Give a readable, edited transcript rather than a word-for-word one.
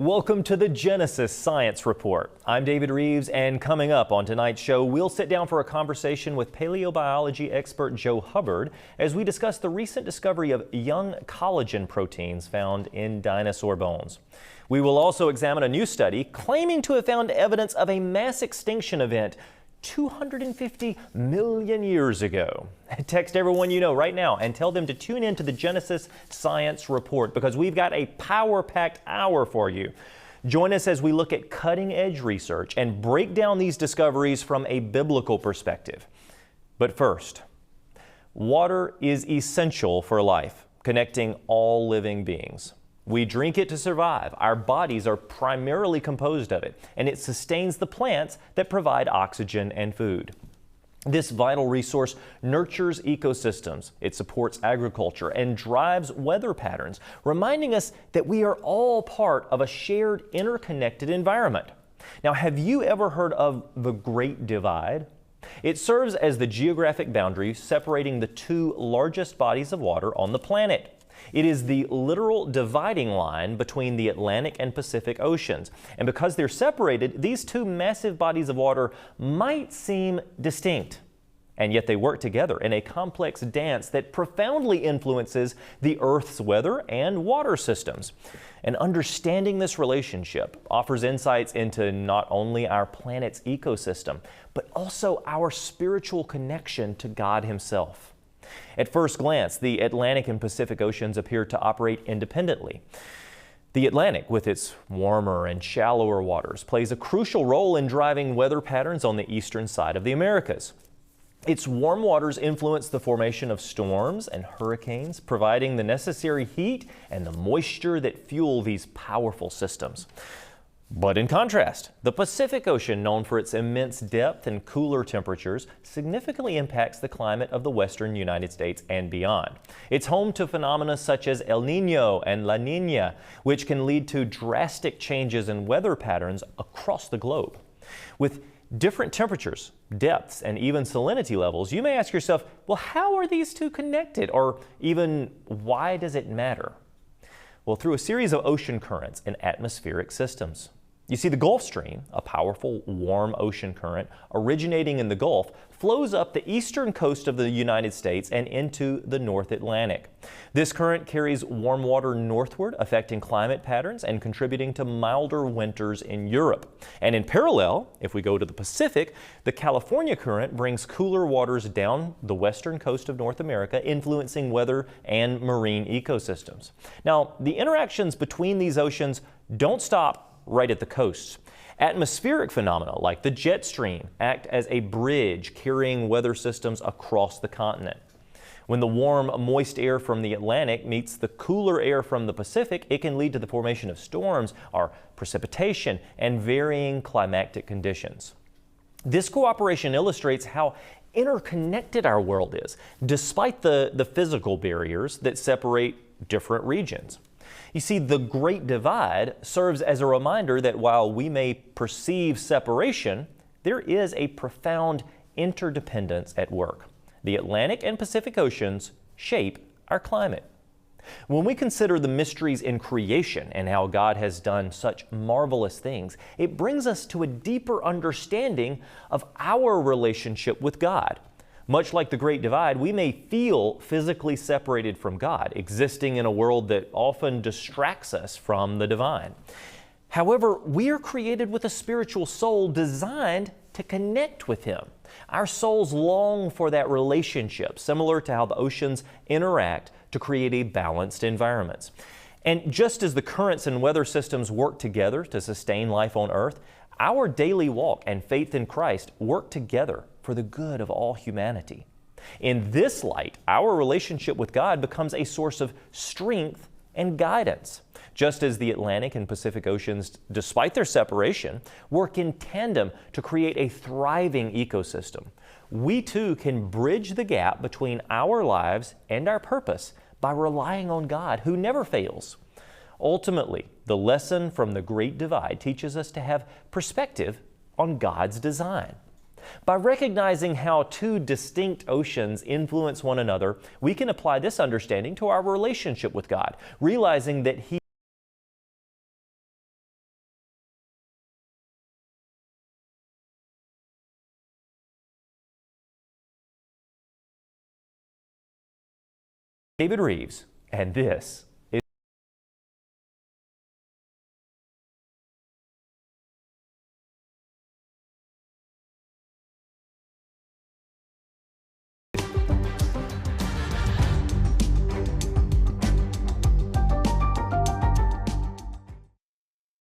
Welcome to the Genesis Science Report. I'm David Rives, and coming up on tonight's show, we'll sit down for a conversation with paleobiology expert Joe Hubbard as we discuss the recent discovery of young collagen proteins found in dinosaur bones. We will also examine a new study claiming to have found evidence of a mass extinction event 250 million years ago. Text everyone you know right now and tell them to tune in to the Genesis Science Report because we've got a power-packed hour for you. Join us as we look at cutting-edge research and break down these discoveries from a biblical perspective. But first, water is essential for life, connecting all living beings. We drink it to survive. Our bodies are primarily composed of it, and it sustains the plants that provide oxygen and food. This vital resource nurtures ecosystems, it supports agriculture, and drives weather patterns, reminding us that we are all part of a shared, interconnected environment. Now, have you ever heard of the Great Divide? It serves as the geographic boundary separating the two largest bodies of water on the planet. It is the literal dividing line between the Atlantic and Pacific Oceans. And because they're separated, these two massive bodies of water might seem distinct. And yet they work together in a complex dance that profoundly influences the Earth's weather and water systems. And understanding this relationship offers insights into not only our planet's ecosystem, but also our spiritual connection to God Himself. At first glance, the Atlantic and Pacific Oceans appear to operate independently. The Atlantic, with its warmer and shallower waters, plays a crucial role in driving weather patterns on the eastern side of the Americas. Its warm waters influence the formation of storms and hurricanes, providing the necessary heat and the moisture that fuel these powerful systems. But in contrast, the Pacific Ocean, known for its immense depth and cooler temperatures, significantly impacts the climate of the western United States and beyond. It's home to phenomena such as El Niño and La Niña, which can lead to drastic changes in weather patterns across the globe. With different temperatures, depths, and even salinity levels, you may ask yourself, well, how are these two connected? Or even, why does it matter? Well, through a series of ocean currents and atmospheric systems. You see, the Gulf Stream, a powerful, warm ocean current originating in the Gulf, flows up the eastern coast of the United States and into the North Atlantic. This current carries warm water northward, affecting climate patterns and contributing to milder winters in Europe. And in parallel, if we go to the Pacific, the California current brings cooler waters down the western coast of North America, influencing weather and marine ecosystems. Now, the interactions between these oceans don't stop right at the coasts. Atmospheric phenomena like the jet stream act as a bridge carrying weather systems across the continent. When the warm, moist air from the Atlantic meets the cooler air from the Pacific, it can lead to the formation of storms or precipitation and varying climatic conditions. This cooperation illustrates how interconnected our world is, despite the physical barriers that separate different regions. You see, the Great Divide serves as a reminder that while we may perceive separation, there is a profound interdependence at work. The Atlantic and Pacific Oceans shape our climate. When we consider the mysteries in creation and how God has done such marvelous things, it brings us to a deeper understanding of our relationship with God. Much like the Great Divide, we may feel physically separated from God, existing in a world that often distracts us from the divine. However, we are created with a spiritual soul designed to connect with Him. Our souls long for that relationship, similar to how the oceans interact to create a balanced environment. And just as the currents and weather systems work together to sustain life on Earth, our daily walk and faith in Christ work together for the good of all humanity. In this light, our relationship with God becomes a source of strength and guidance. Just as the Atlantic and Pacific Oceans, despite their separation, work in tandem to create a thriving ecosystem, we too can bridge the gap between our lives and our purpose by relying on God, who never fails. Ultimately, the lesson from the Great Divide teaches us to have perspective on God's design. By recognizing how two distinct oceans influence one another, we can apply this understanding to our relationship with God, realizing that He David Rives, and this